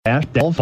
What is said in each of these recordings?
Result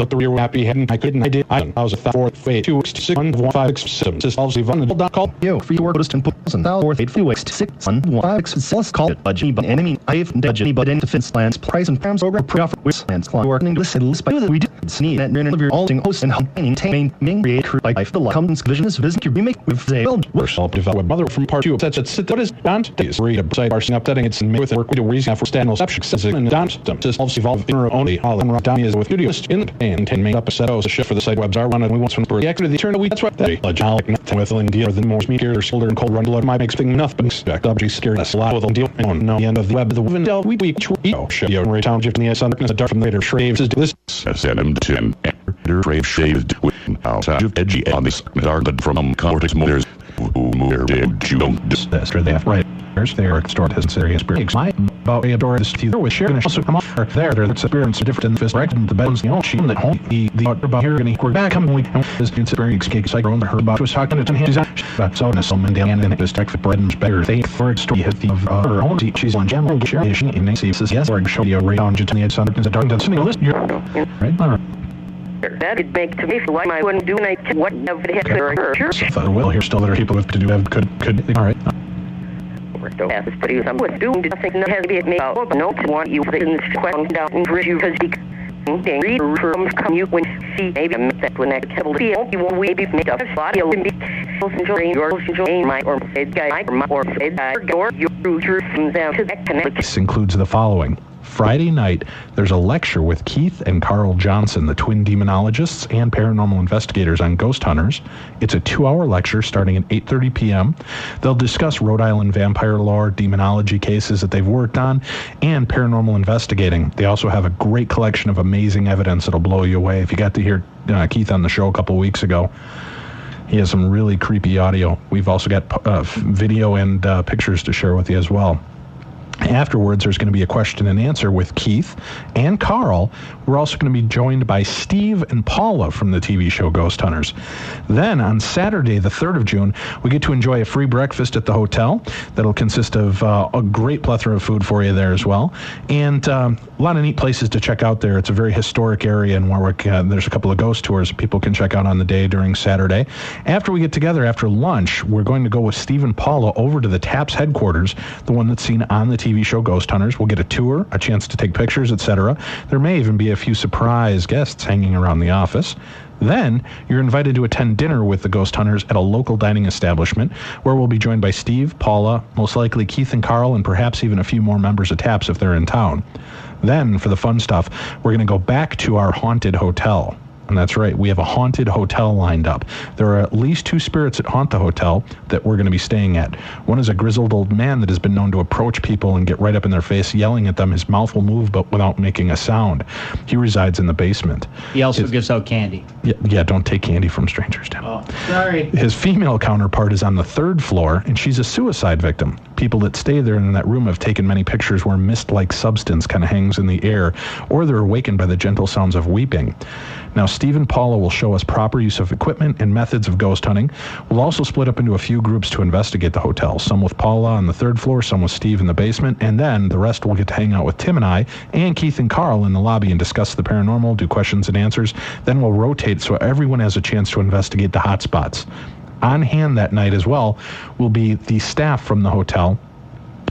the rear happy head I couldn't I did I was a 4th fate 2 6 1 5 6 7 just all the fun call you free word and put and 4th 8 6 6 1 5 6 call it budget but enemy I've budget but in defense plans price and terms over profit with plans working this by we do sneeze and live your all host and maintain create life the comes vision is business we make with the workshop develop mother from part 2 such as what is don't is read a site parsing updating it's with work with a reason for standard subjects and don't just evolve in only all and down is with studios in and 10 main episode of the shift for the site webs are one and we want to react to the eternal that's what they like nothing with India than more meteor shoulder and cold run below my makes thing nothing expect object scary a lot of them deal on no end of the web the woven del we show you in town Jeff near sun a dark from later shraves is this SNM10 Brave shaved with outside of edgy on this dark from cortex motors who did you don't disaster they have right there stored his serious breaks my about a door this teeth with Sharon also come off there that's experience different in the fist right and the bed's the only she that home the about here and we're back coming we this experience cake cycle her about was talking to his so in some and then this tech for bread and better they for it story hit the of her own she's on general Sharon and she says yes or show you right on just the sun is a dark that's list right that could make to me for why I wouldn't do like what of the heck well here still there are people to do have could all right That's pretty some was doomed nothing has to be made out no want you in question down in you because they read from come you when see maybe that when that table feel you will maybe make up body will be enjoying your enjoying my or said guy or said or you through from them to that connect. This includes the following. Friday night, there's a lecture with Keith and Carl Johnson, the twin demonologists and paranormal investigators on ghost hunters. It's a 2-hour lecture starting at 8:30 p.m. They'll discuss Rhode Island vampire lore, demonology cases that they've worked on, and paranormal investigating. They also have a great collection of amazing evidence that'll blow you away. If you got to hear Keith on the show a couple weeks ago, he has some really creepy audio. We've also got video and pictures to share with you as well. Afterwards, there's going to be a question and answer with Keith and Carl. We're also going to be joined by Steve and Paula from the TV show Ghost Hunters. Then on Saturday, the 3rd of June, we get to enjoy a free breakfast at the hotel. That'll consist of a great plethora of food for you there as well. And a lot of neat places to check out there. It's a very historic area in Warwick. There's a couple of ghost tours people can check out on the day during Saturday. After we get together after lunch, we're going to go with Steve and Paula over to the TAPS headquarters, the one that's seen on the TV show Ghost Hunters. We'll get a tour, a chance to take pictures, etc. There may even be a few surprise guests hanging around the office. Then, you're invited to attend dinner with the Ghost Hunters at a local dining establishment where we'll be joined by Steve, Paula, most likely Keith and Carl, and perhaps even a few more members of TAPS if they're in town. Then, for the fun stuff, we're going to go back to our haunted hotel. And that's right, we have a haunted hotel lined up. There are at least 2 spirits that haunt the hotel that we're going to be staying at. One is a grizzled old man that has been known to approach people and get right up in their face, yelling at them. His mouth will move, but without making a sound. He resides in the basement. He also gives out candy. Yeah, don't take candy from strangers, Tim. Oh, sorry. His female counterpart is on the 3rd floor, and she's a suicide victim. People that stay there in that room have taken many pictures where mist-like substance kind of hangs in the air, or they're awakened by the gentle sounds of weeping. Now, Steve and Paula will show us proper use of equipment and methods of ghost hunting. We'll also split up into a few groups to investigate the hotel, some with Paula on the 3rd floor, some with Steve in the basement, and then the rest will get to hang out with Tim and I and Keith and Carl in the lobby and discuss the paranormal, do questions and answers. Then we'll rotate so everyone has a chance to investigate the hot spots. On hand that night as well will be the staff from the hotel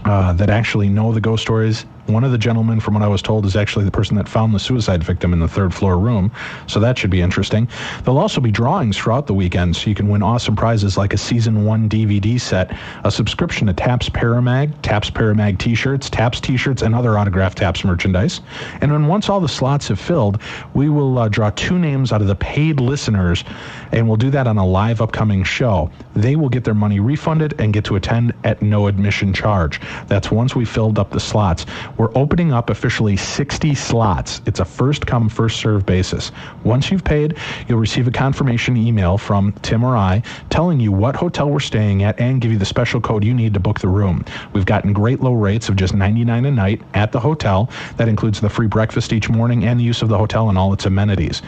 that actually know the ghost stories. One of the gentlemen, from what I was told, is actually the person that found the suicide victim in the 3rd floor room, so that should be interesting. There'll also be drawings throughout the weekend, so you can win awesome prizes like a Season 1 DVD set, a subscription to TAPS Paramag t-shirts, TAPS t-shirts, and other autographed TAPS merchandise. And then once all the slots have filled, we will draw 2 names out of the paid listeners, and we'll do that on a live upcoming show. They will get their money refunded and get to attend at no admission charge. That's once we filled up the slots. We're opening up officially 60 slots. It's a first-come, first-served basis. Once you've paid, you'll receive a confirmation email from Tim or I telling you what hotel we're staying at and give you the special code you need to book the room. We've gotten great low rates of just $99 a night at the hotel. That includes the free breakfast each morning and the use of the hotel and all its amenities.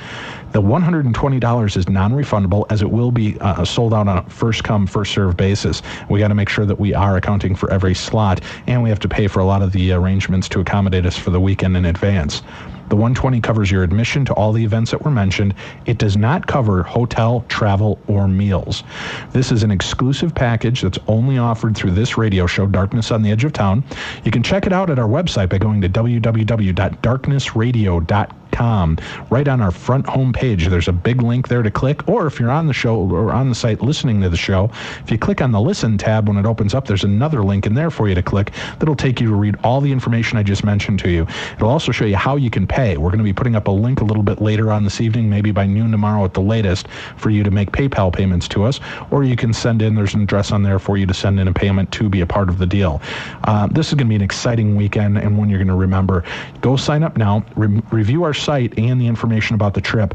The $120 is non-refundable, as it will be sold out on a first-come, first-served basis. We got to make sure that we are accounting for every slot, and we have to pay for a lot of the arrangements to accommodate us for the weekend in advance. The $120 covers your admission to all the events that were mentioned. It does not cover hotel, travel, or meals. This is an exclusive package that's only offered through this radio show, Darkness on the Edge of Town. You can check it out at our website by going to www.darknessradio.com. Right on our front home page, there's a big link there to click, or if you're on the show or on the site listening to the show, if you click on the Listen tab when it opens up, there's another link in there for you to click that'll take you to read all the information I just mentioned to you. It'll also show you how you can pay. We're going to be putting up a link a little bit later on this evening, maybe by noon tomorrow at the latest, for you to make PayPal payments to us, or you can send in, there's an address on there for you to send in a payment to be a part of the deal. This is going to be an exciting weekend and one you're going to remember. Go sign up now, review our site and the information about the trip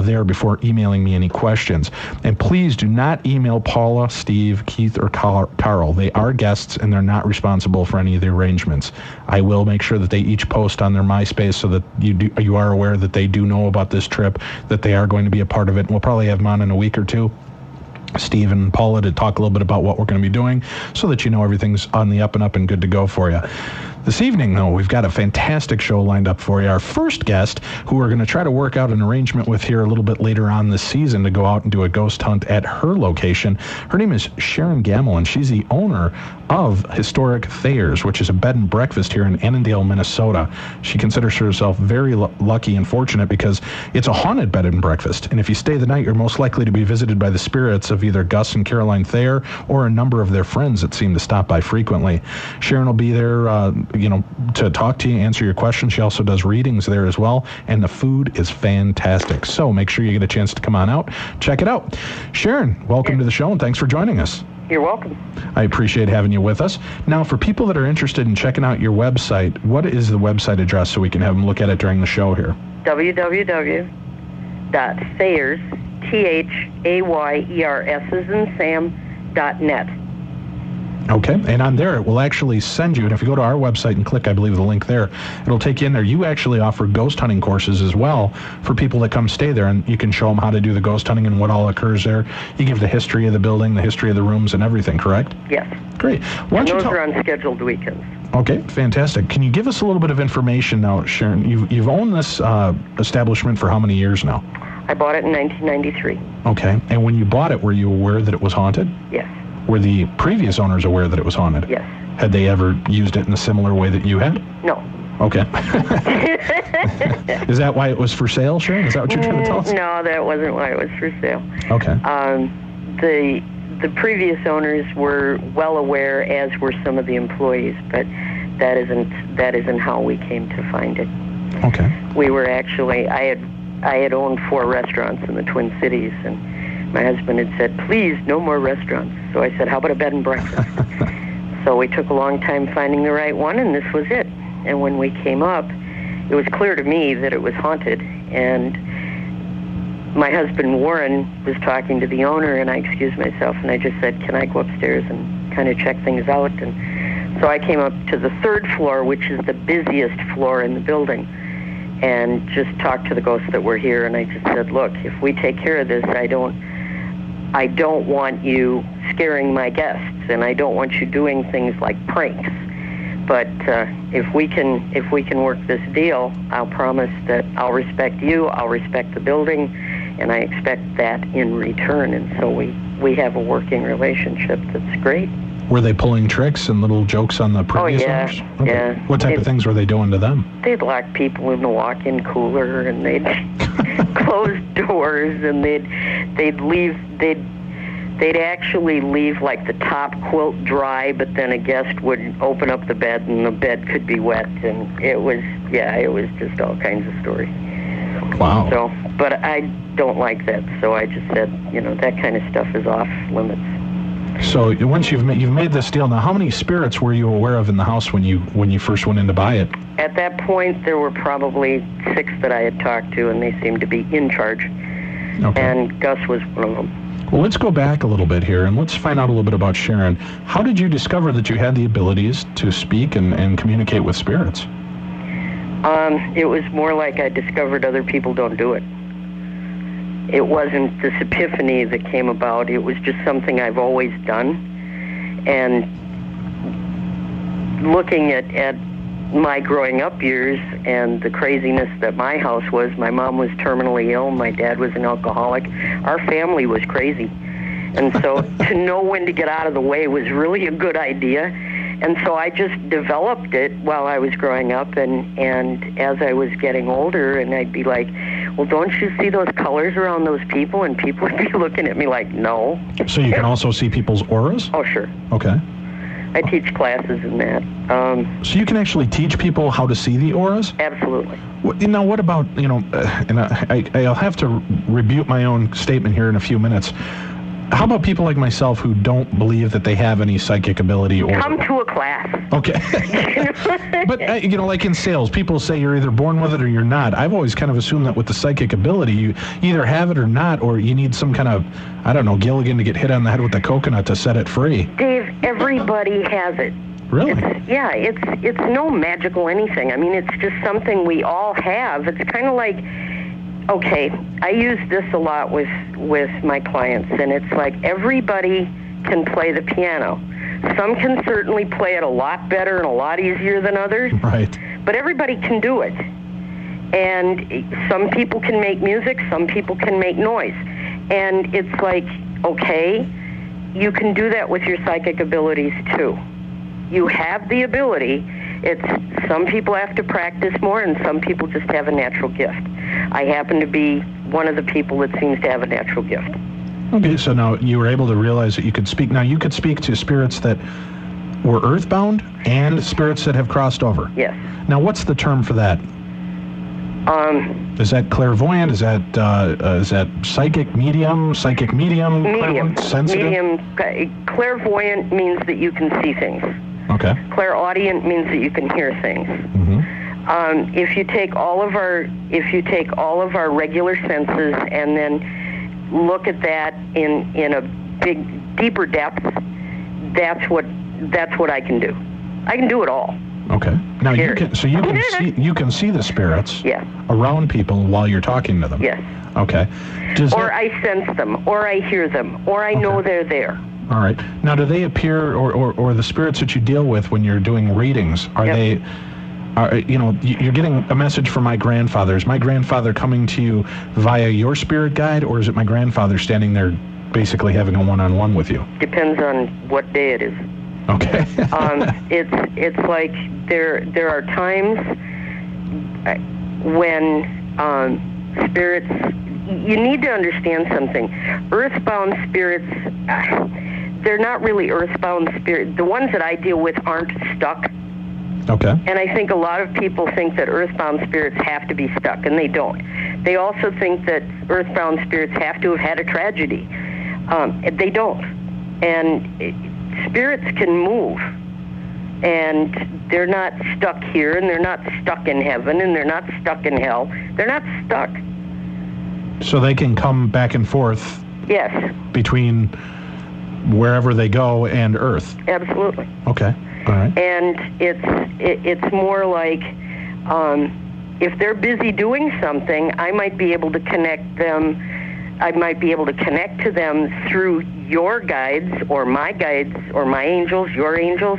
there before emailing me any questions. And please do not email Paula, Steve, Keith, or Carl. They are guests and they're not responsible for any of the arrangements. I will make sure that they each post on their MySpace so that you are aware that they do know about this trip, that they are going to be a part of it. We'll probably have them on in a week or two, Steve and Paula, to talk a little bit about what we're going to be doing so that you know everything's on the up and up and good to go for you. This evening, though, we've got a fantastic show lined up for you. Our first guest, who we're going to try to work out an arrangement with here a little bit later on this season to go out and do a ghost hunt at her location. Her name is Sharon Gammel, and she's the owner of historic Thayer's, which is a bed and breakfast here in Annandale, Minnesota. She considers herself very lucky and fortunate because it's a haunted bed and breakfast. And if you stay the night, you're most likely to be visited by the spirits of either Gus and Caroline Thayer or a number of their friends that seem to stop by frequently. Sharon will be there to talk to you, answer your questions. She also does readings there as well, and the food is fantastic. So make sure you get a chance to come on out, check it out. Sharon, welcome to the show, and thanks for joining us. You're welcome. I appreciate having you with us. Now, for people that are interested in checking out your website, what is the website address so we can have them look at it during the show here? www.Thayers, Thayers, as in Sam.net. Okay, and on there it will actually send you, and if you go to our website and click, I believe, the link there, it'll take you in there. You actually offer ghost hunting courses as well for people that come stay there, and you can show them how to do the ghost hunting and what all occurs there. You give the history of the building, the history of the rooms, and everything, correct? Yes. Great. And those are on scheduled weekends. Okay, fantastic. Can you give us a little bit of information now, Sharon? You've owned this establishment for how many years now? I bought it in 1993. Okay, and when you bought it, were you aware that it was haunted? Yes. Were the previous owners aware that it was haunted? Yes. Had they ever used it in a similar way that you had? No. Okay. Is that why it was for sale, Sharon? Is that what you're trying to tell us? No, that wasn't why it was for sale. Okay. The previous owners were well aware, as were some of the employees, but that isn't how we came to find it. Okay. We were actually, I had owned 4 restaurants in the Twin Cities, and my husband had said, please, no more restaurants. So I said, how about a bed and breakfast? So we took a long time finding the right one, and this was it. And when we came up, it was clear to me that it was haunted. And my husband, Warren, was talking to the owner, and I excused myself, and I just said, can I go upstairs and kind of check things out? And so I came up to the 3rd floor, which is the busiest floor in the building, and just talked to the ghosts that were here. And I just said, look, if we take care of this, I don't want you scaring my guests, and I don't want you doing things like pranks. But if we can work this deal, I'll promise that I'll respect you, I'll respect the building, and I expect that in return. And so we have a working relationship that's great. Were they pulling tricks and little jokes on the previous owners? Okay. Yeah. What type of things were they doing to them? They'd lock people in the walk-in cooler, and they'd close doors, and they'd actually leave like the top quilt dry, but then a guest would open up the bed and the bed could be wet, and it was just all kinds of stories. Wow. So, but I don't like that, so I just said, that kind of stuff is off limits. So once you've made this deal, now how many spirits were you aware of in the house when you first went in to buy it? At that point, there were probably 6 that I had talked to, and they seemed to be in charge. Okay. And Gus was one of them. Well, let's go back a little bit here, and let's find out a little bit about Sharon. How did you discover that you had the abilities to speak and communicate with spirits? It was more like I discovered other people don't do it. it wasn't this epiphany that came about. It was just something I've always done. And looking at my growing up years and the craziness that my house was, my mom was terminally ill, my dad was an alcoholic, our family was crazy. And so to know when to get out of the way was really a good idea. And so I just developed it while I was growing up, and as I was getting older, and I'd be like, well, don't you see those colors around those people? And people would be looking at me like, no. So you can also see people's auras? Oh, sure. Okay. I teach classes in that. So you can actually teach people how to see the auras? Absolutely. Now, what about, and I'll have to rebuke my own statement here in a few minutes. How about people like myself who don't believe that they have any psychic ability? Or come to a class. Okay. But, like in sales, people say you're either born with it or you're not. I've always kind of assumed that with the psychic ability, you either have it or not, or you need some kind of, I don't know, Gilligan to get hit on the head with a coconut to set it free. Dave, everybody has it. Really? It's no magical anything. I mean, it's just something we all have. It's kind of like, okay, I use this a lot with my clients, and it's like everybody can play the piano. Some can certainly play it a lot better and a lot easier than others. Right. But everybody can do it. And some people can make music, some people can make noise. And it's like, okay, you can do that with your psychic abilities too. You have the ability. It's some people have to practice more, and some people just have a natural gift. I happen to be one of the people that seems to have a natural gift. Okay, so now you were able to realize that you could speak. Now, you could speak to spirits that were earthbound and spirits that have crossed over. Yes. Now, what's the term for that? Is that clairvoyant? Is that psychic medium? Psychic medium? Medium. Sensitive? Medium. Clairvoyant means that you can see things. Okay. Clairaudient means that you can hear things. Mm-hmm. If you take all of our regular senses and then look at that in a deeper depth, that's what I can do. I can do it all. Okay. Now you can see the spirits around people while you're talking to them. Yes. Okay. I sense them, or I hear them, or I know they're there. All right. Now, do they appear, or the spirits that you deal with when you're doing readings, are they? You're getting a message from my grandfather. Is my grandfather coming to you via your spirit guide, or is it my grandfather standing there basically having a one-on-one with you? Depends on what day it is. Okay. It's like there are times when spirits, you need to understand something. Earthbound spirits, they're not really earthbound spirits. The ones that I deal with aren't stuck. Okay. And I think a lot of people think that earthbound spirits have to be stuck, and they don't. They also think that earthbound spirits have to have had a tragedy. They don't. And spirits can move, and they're not stuck here, and they're not stuck in heaven, and they're not stuck in hell. They're not stuck. So they can come back and forth. Yes. Between wherever they go and Earth. Absolutely. Okay. All right. And it's more like if they're busy doing something, I might be able to connect them. I might be able to connect to them through your guides or my angels, your angels.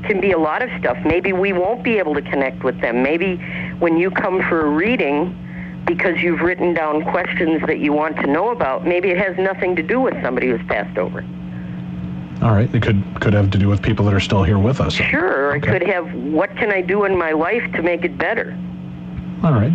Can be a lot of stuff. Maybe we won't be able to connect with them. Maybe when you come for a reading, because you've written down questions that you want to know about, maybe it has nothing to do with somebody who's passed over. All right. It could have to do with people that are still here with us. Sure. Or it could have, what can I do in my life to make it better? All right.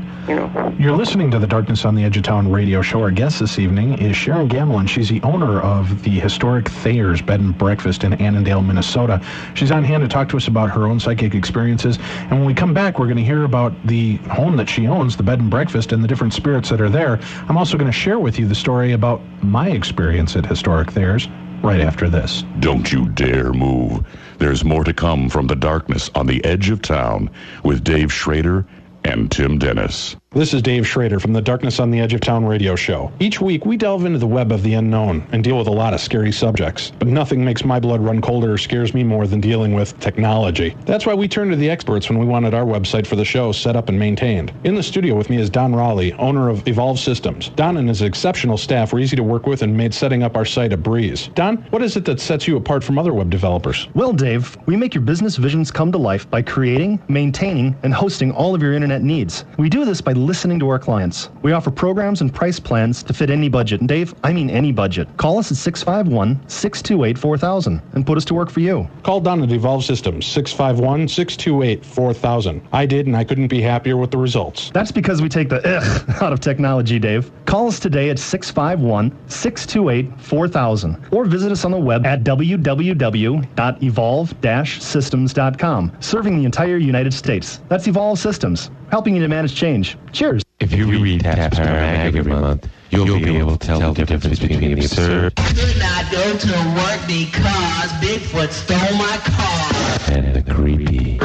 You're listening to the Darkness on the Edge of Town radio show. Our guest this evening is Sharon Gammel, and she's the owner of the historic Thayer's Bed and Breakfast in Annandale, Minnesota. She's on hand to talk to us about her own psychic experiences. And when we come back, we're going to hear about the home that she owns, the Bed and Breakfast, and the different spirits that are there. I'm also going to share with you the story about my experience at historic Thayer's right after this. Don't you dare move. There's more to come from the Darkness on the Edge of Town with Dave Schrader and Tim Dennis. This is Dave Schrader from the Darkness on the Edge of Town radio show. Each week, we delve into the web of the unknown and deal with a lot of scary subjects. But nothing makes my blood run colder or scares me more than dealing with technology. That's why we turn to the experts when we wanted our website for the show set up and maintained. In the studio with me is Don Raleigh, owner of Evolve Systems. Don and his exceptional staff were easy to work with and made setting up our site a breeze. Don, what is it that sets you apart from other web developers? Well, Dave, we make your business visions come to life by creating, maintaining, and hosting all of your internet needs. We do this by listening to our clients. We offer programs and price plans to fit any budget. And Dave, I mean any budget. Call us at 651-628-4000 and put us to work for you. Call Don at Evolve Systems, 651-628-4000. I did, and I couldn't be happier with the results. That's because we take the out of technology, Dave. Call us today at 651-628-4000 or visit us on the web at www.evolve-systems.com, serving the entire United States. That's Evolve Systems, helping you to manage change. Cheers. If you read Taps Power Mag every month, you'll be able to tell the difference between the absurd Could not go to work because Bigfoot stole my car. and the creepy.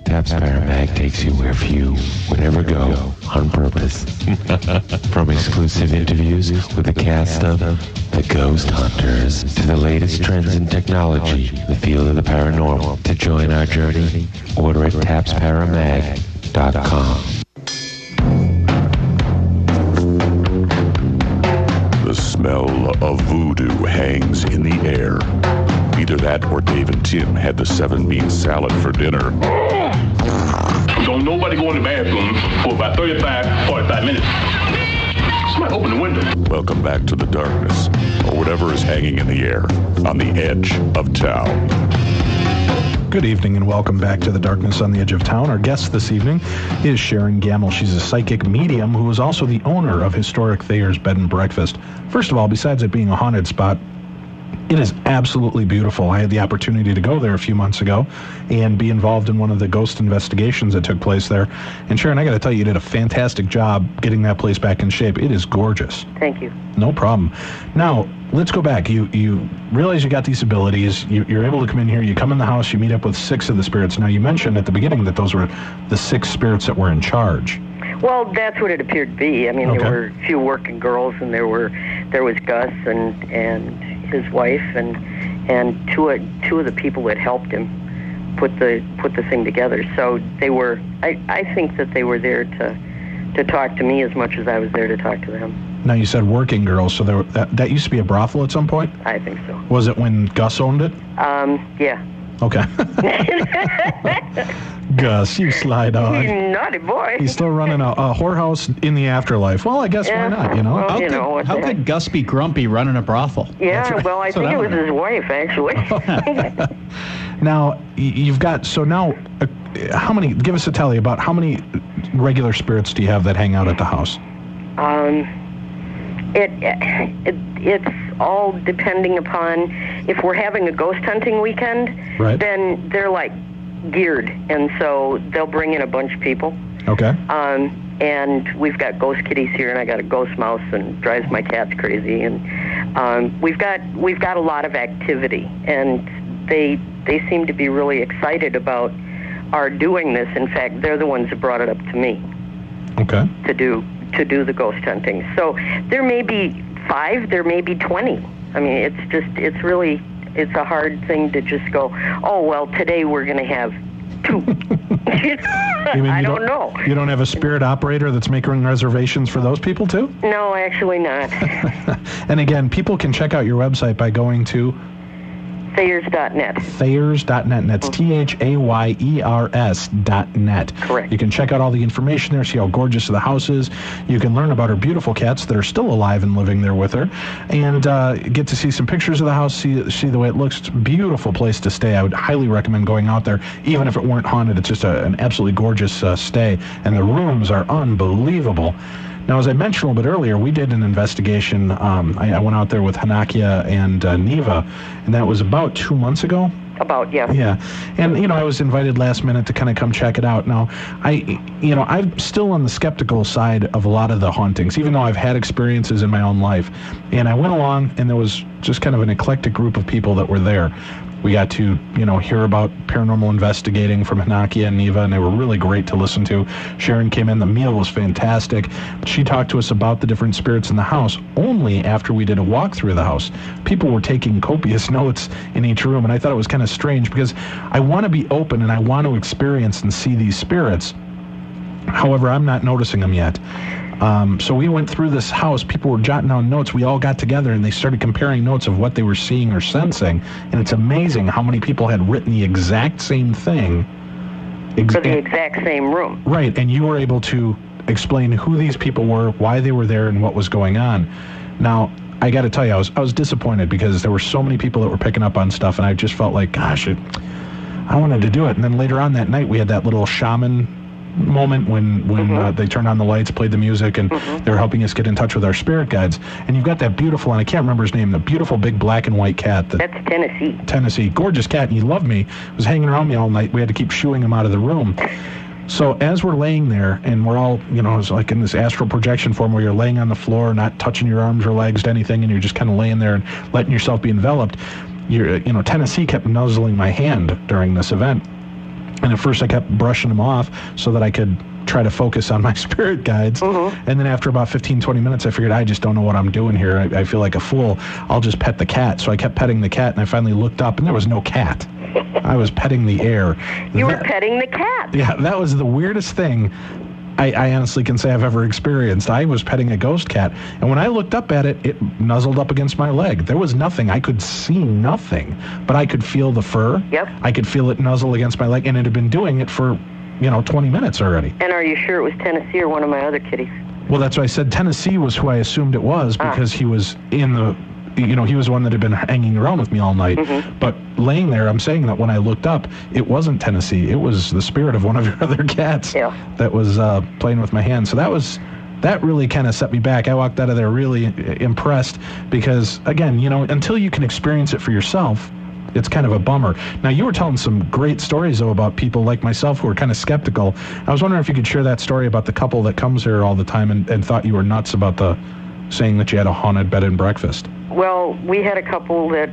Taps Power Mag takes you where few would ever go on purpose. From exclusive interviews with the cast of The Ghost Hunters to the latest trends in technology, the field of the paranormal. To join our journey, order at tapsparamag.com. The smell of voodoo hangs in the air. Either that or Dave and Tim had the 7-bean salad for dinner. Don't nobody go in the bathroom for about 45 minutes. Somebody open the window. Welcome back to the darkness, or whatever is hanging in the air, on the edge of town. Good evening and welcome back to the Darkness on the Edge of Town. Our guest this evening is Sharon Gammel. She's a psychic medium who is also the owner of historic Thayer's Bed and Breakfast. First of all, besides it being a haunted spot, it is absolutely beautiful. I had the opportunity to go there a few months ago and be involved in one of the ghost investigations that took place there. And Sharon, I got to tell you, you did a fantastic job getting that place back in shape. It is gorgeous. Thank you. No problem. Now, let's go back. You realize you got these abilities. You're able to come in here. You come in the house. You meet up with 6 of the spirits. Now, you mentioned at the beginning that those were the 6 spirits that were in charge. Well, that's what it appeared to be. I mean, Okay. there were a few working girls, and there was Gus and his wife, and two of the people that helped him put the thing together. So they were. I think that they were there to talk to me as much as I was there to talk to them. Now, you said working girls, so that used to be a brothel at some point? I think so. Was it when Gus owned it? Yeah. Okay. Gus, you sly dog. Naughty boy. He's still running a whorehouse in the afterlife. Well, I guess why not, you know? Well, you know, How could Gus be grumpy running a brothel? Yeah, well, I think it was his wife, actually. Now, you've got, so now, how many, give us a tally about how many regular spirits do you have that hang out at the house? It's all depending upon if we're having a ghost hunting weekend, Right. then they're like geared, and so they'll bring in a bunch of people. Okay. And we've got ghost kitties here, and I got a ghost mouse, and drives my cats crazy, and we've got a lot of activity, and they seem to be really excited about our doing this. In fact, they're the ones that brought it up to me. Okay. To do the ghost hunting. So there may be 5, there may be 20. I mean, it's a hard thing to just go, oh, well, today we're going to have 2. I don't know. You don't have a spirit operator that's making reservations for those people too? No, actually not. And again, people can check out your website by going to Thayers.net. Thayers.net, and that's Thayers.net. Correct. You can check out all the information there, see how gorgeous the house is. You can learn about her beautiful cats that are still alive and living there with her, and get to see some pictures of the house, see the way it looks. It's a beautiful place to stay. I would highly recommend going out there, even if it weren't haunted. It's just an absolutely gorgeous stay, and the rooms are unbelievable. Now, as I mentioned a little bit earlier, we did an investigation. I went out there with Hanakia and Neva, and that was about 2 months ago. About, yeah. Yeah. And, I was invited last minute to kind of come check it out. Now, I'm still on the skeptical side of a lot of the hauntings, even though I've had experiences in my own life. And I went along, and there was just kind of an eclectic group of people that were there. We got to, hear about paranormal investigating from Hanakia and Neva, and they were really great to listen to. Sharon came in. The meal was fantastic. She talked to us about the different spirits in the house only after we did a walkthrough of the house. People were taking copious notes in each room, and I thought it was kind of strange because I want to be open and I want to experience and see these spirits. However, I'm not noticing them yet. So we went through this house. People were jotting down notes. We all got together and they started comparing notes of what they were seeing or sensing. And it's amazing how many people had written the exact same thing. For the exact same room. Right. And you were able to explain who these people were, why they were there, and what was going on. Now, I got to tell you, I was disappointed because there were so many people that were picking up on stuff, and I just felt like, gosh, I wanted to do it. And then later on that night, we had that little shaman moment when they turned on the lights, played the music, and they were helping us get in touch with our spirit guides. And you've got that beautiful, and I can't remember his name, the beautiful big black and white cat. That's Tennessee. Tennessee. Gorgeous cat, and he loved me. He was hanging around me all night. We had to keep shooing him out of the room. So as we're laying there, and we're all, it's like in this astral projection form where you're laying on the floor, not touching your arms or legs to anything, and you're just kind of laying there and letting yourself be enveloped. Tennessee kept nuzzling my hand during this event. And at first I kept brushing them off so that I could try to focus on my spirit guides. And then after about 15, 20 minutes, I figured, I just don't know what I'm doing here. I feel like a fool. I'll just pet the cat. So I kept petting the cat, and I finally looked up, and there was no cat. I was petting the air. You were petting the cat. Yeah, that was the weirdest thing I honestly can say I've ever experienced. I was petting a ghost cat, and when I looked up at it, it nuzzled up against my leg. There was nothing. I could see nothing, but I could feel the fur. Yep. I could feel it nuzzle against my leg, and it had been doing it for, 20 minutes already. And are you sure it was Tennessee or one of my other kitties? Well, that's why I said Tennessee was who I assumed it was, because he was in the... he was one that had been hanging around with me all night. But laying there, I'm saying that when I looked up, it wasn't Tennessee. It was the spirit of one of your other cats that was playing with my hand. So that really kind of set me back. I walked out of there really impressed because, again, until you can experience it for yourself, it's kind of a bummer. Now, you were telling some great stories, though, about people like myself who are kind of skeptical. I was wondering if you could share that story about the couple that comes here all the time and thought you were nuts about saying that you had a haunted bed and breakfast. Well, we had a couple that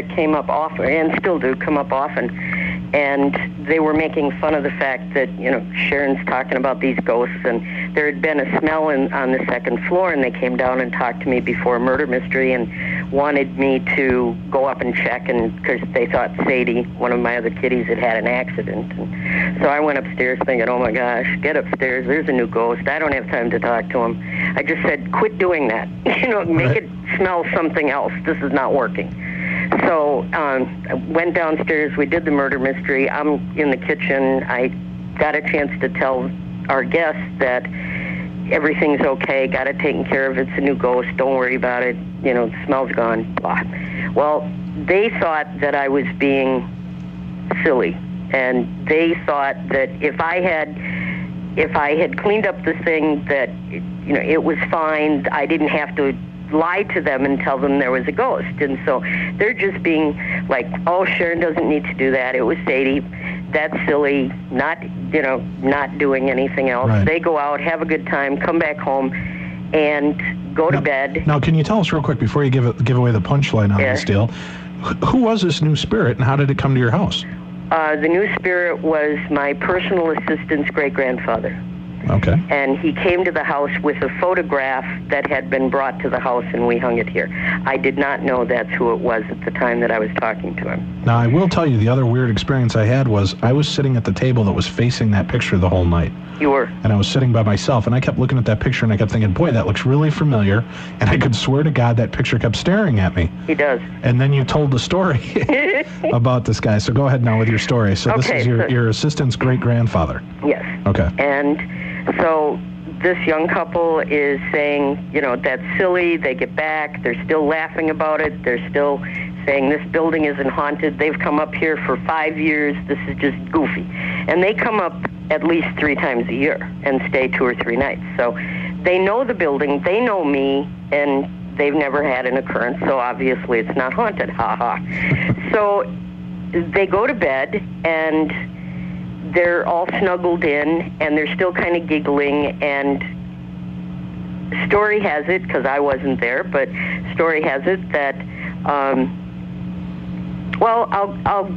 came up often, and still do come up often, and they were making fun of the fact that, Sharon's talking about these ghosts, and there had been a smell on the second floor, and they came down and talked to me before a murder mystery and wanted me to go up and check, and because they thought Sadie, one of my other kitties, had an accident. And so I went upstairs thinking, oh my gosh, get upstairs, there's a new ghost. I don't have time to talk to him. I just said, quit doing that. Make it smell something else. This is not working. So I went downstairs. We did the murder mystery. I'm in the kitchen. I got a chance to tell our guests that everything's okay. Got it taken care of. It's a new ghost. Don't worry about it. The smell's gone. Blah. Well, they thought that I was being silly, and they thought that if I had cleaned up the thing, that it was fine. I didn't have to lie to them and tell them there was a ghost. And so they're just being like, oh, Sharon doesn't need to do that. It was Sadie. That's silly. Not doing anything else. Right. They go out, have a good time, come back home, and go to bed. Now, can you tell us real quick before you give away the punchline on this deal, who was this new spirit and how did it come to your house? The new spirit was my personal assistant's great-grandfather. Okay. And he came to the house with a photograph that had been brought to the house, and we hung it here. I did not know that's who it was at the time that I was talking to him. Now, I will tell you, the other weird experience I had was I was sitting at the table that was facing that picture the whole night. You were. And I was sitting by myself, and I kept looking at that picture, and I kept thinking, boy, that looks really familiar. And I could swear to God that picture kept staring at me. He does. And then you told the story about this guy. So go ahead now with your story. So this is your assistant's great-grandfather. Yes. Okay. And so this young couple is saying, that's silly. They get back. They're still laughing about it. They're still saying this building isn't haunted. They've come up here for 5 years. This is just goofy. And they come up at least 3 times a year and stay 2 or 3 nights. So they know the building. They know me, and they've never had an occurrence. So obviously it's not haunted. Ha ha. So they go to bed, and they're all snuggled in, and they're still kind of giggling, and story has it, because I wasn't there, but story has it that Well, I'll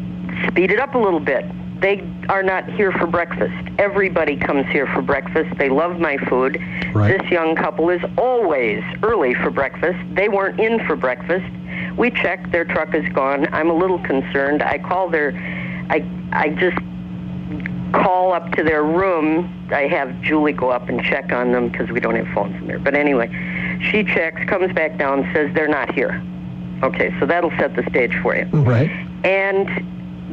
speed it up a little bit. They are not here for breakfast. Everybody comes here for breakfast. They love my food. Right. This young couple is always early for breakfast. They weren't in for breakfast. We checked. Their truck is gone. I'm a little concerned. I just call up to their room. I have Julie go up and check on them because we don't have phones in there. But anyway, she checks, comes back down, says they're not here. Okay, so that'll set the stage for you. Right. And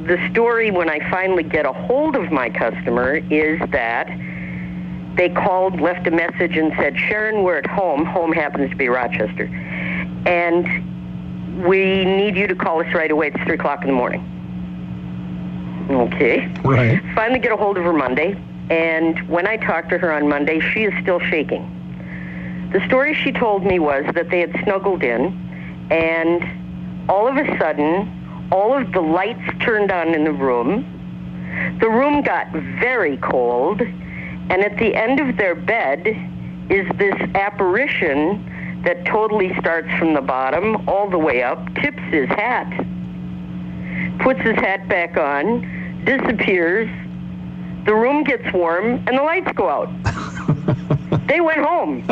the story, when I finally get a hold of my customer, is that they called, left a message, and said, Sharon, we're at home. Home happens to be Rochester. And we need you to call us right away. It's 3 o'clock in the morning. Okay. Right. Finally get a hold of her Monday, and when I talked to her on Monday, she is still shaking. The story she told me was that they had snuggled in, and all of a sudden, all of the lights turned on in the room. The room got very cold, and at the end of their bed is this apparition that totally starts from the bottom all the way up, tips his hat, puts his hat back on, disappears, the room gets warm, and the lights go out. They went home.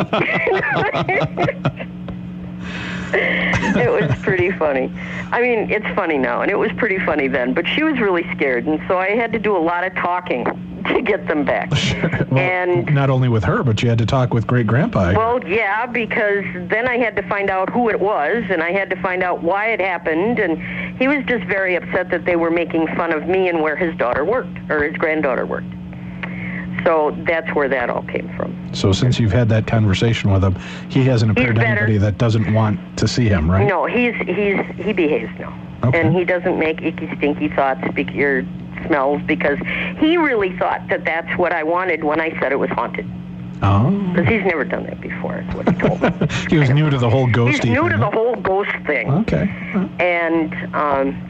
It was pretty funny. I mean, it's funny now, and it was pretty funny then, but she was really scared, and so I had to do a lot of talking to get them back. Sure. Well, and not only with her, but you had to talk with Great-Grandpa. Well, yeah, because then I had to find out who it was, and I had to find out why it happened, and he was just very upset that they were making fun of me and where his daughter worked, or his granddaughter worked. So that's where that all came from. So since you've had that conversation with him, he hasn't appeared to anybody that doesn't want to see him, right? No, he behaves now. Okay. And he doesn't make icky, stinky thoughts or smells, because he really thought that that's what I wanted when I said it was haunted. Oh. Because he's never done that before, is what he told me. He was new to the whole ghosty thing. He's new to the whole ghost thing. Okay. And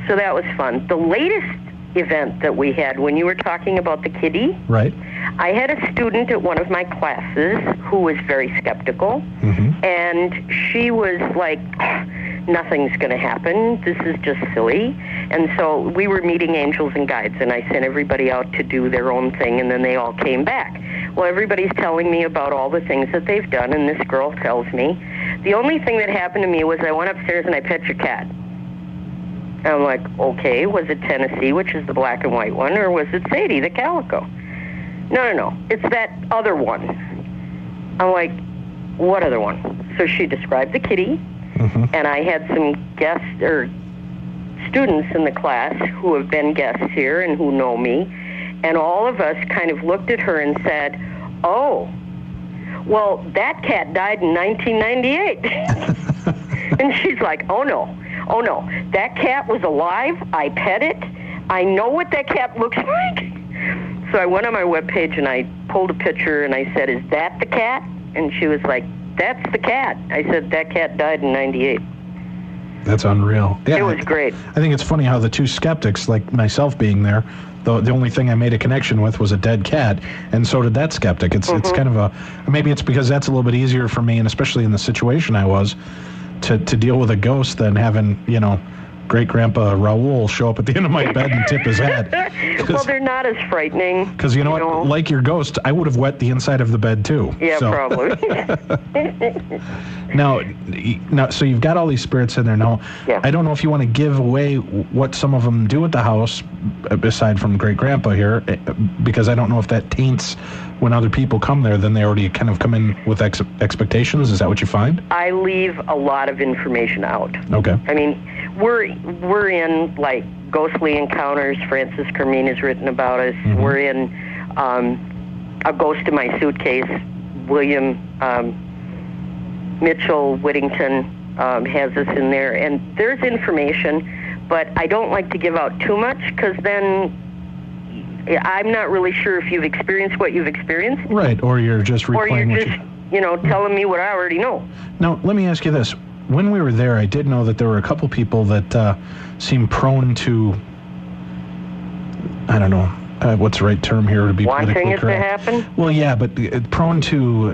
so that was fun. The latest event that we had, when you were talking about the kitty, right? I had a student at one of my classes who was very skeptical, and she was like, nothing's going to happen. This is just silly. And so we were meeting angels and guides, and I sent everybody out to do their own thing, and then they all came back. Well, everybody's telling me about all the things that they've done, and this girl tells me, the only thing that happened to me was I went upstairs and I pet your cat. And I'm like, okay, was it Tennessee, which is the black and white one, or was it Sadie, the calico? No, it's that other one. I'm like, what other one? So she described the kitty, and I had some guests or students in the class who have been guests here and who know me, and all of us kind of looked at her and said, oh, well, that cat died in 1998. And she's like, oh no, that cat was alive, I pet it, I know what that cat looks like. So I went on my webpage and I pulled a picture and I said, is that the cat? And she was like, that's the cat. I said, that cat died in 98. That's unreal. Yeah, it was great. I think it's funny how the two skeptics, like myself being there, the only thing I made a connection with was a dead cat, and so did that skeptic. It's kind of maybe it's because that's a little bit easier for me, and especially in the situation I was, to deal with a ghost than having, Great-Grandpa Raoul show up at the end of my bed and tip his hat. Well, they're not as frightening. Because you know what? Like your ghost, I would have wet the inside of the bed too. Yeah, so. Probably. Now, so you've got all these spirits in there. Now, I don't know if you want to give away what some of them do at the house, aside from Great-Grandpa here, because I don't know if that taints when other people come there, then they already kind of come in with expectations. Is that what you find? I leave a lot of information out. Okay. I mean, we're in, like, Ghostly Encounters. Francis Carmine has written about us. We're in A Ghost in My Suitcase. William Mitchell Whittington has us in there. And there's information, but I don't like to give out too much, because then I'm not really sure if you've experienced what you've experienced. Right, or you're just replaying telling me what I already know. Now, let me ask you this. When we were there, I did know that there were a couple people that seemed prone to, I don't know, what's the right term here to be politically correct? Wanting it to happen? Well, yeah, but prone to,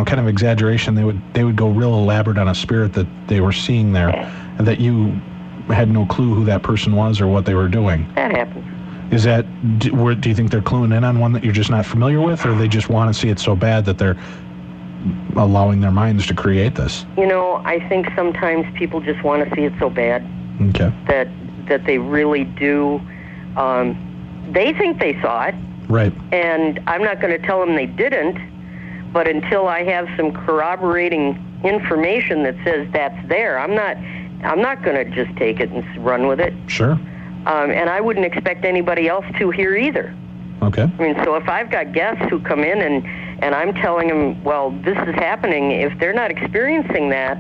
kind of exaggeration. They would go real elaborate on a spirit that they were seeing there, and that you had no clue who that person was or what they were doing. That happens. Is that, do you think they're cluing in on one that you're just not familiar with, or they just want to see it so bad that they're allowing their minds to create this? I think sometimes people just want to see it so bad. Okay. That they really do. They think they saw it. Right. And I'm not going to tell them they didn't, but until I have some corroborating information that says that's there, I'm not going to just take it and run with it. Sure. And I wouldn't expect anybody else to here either. Okay. I mean, so if I've got guests who come in and I'm telling them, well, this is happening, if they're not experiencing that,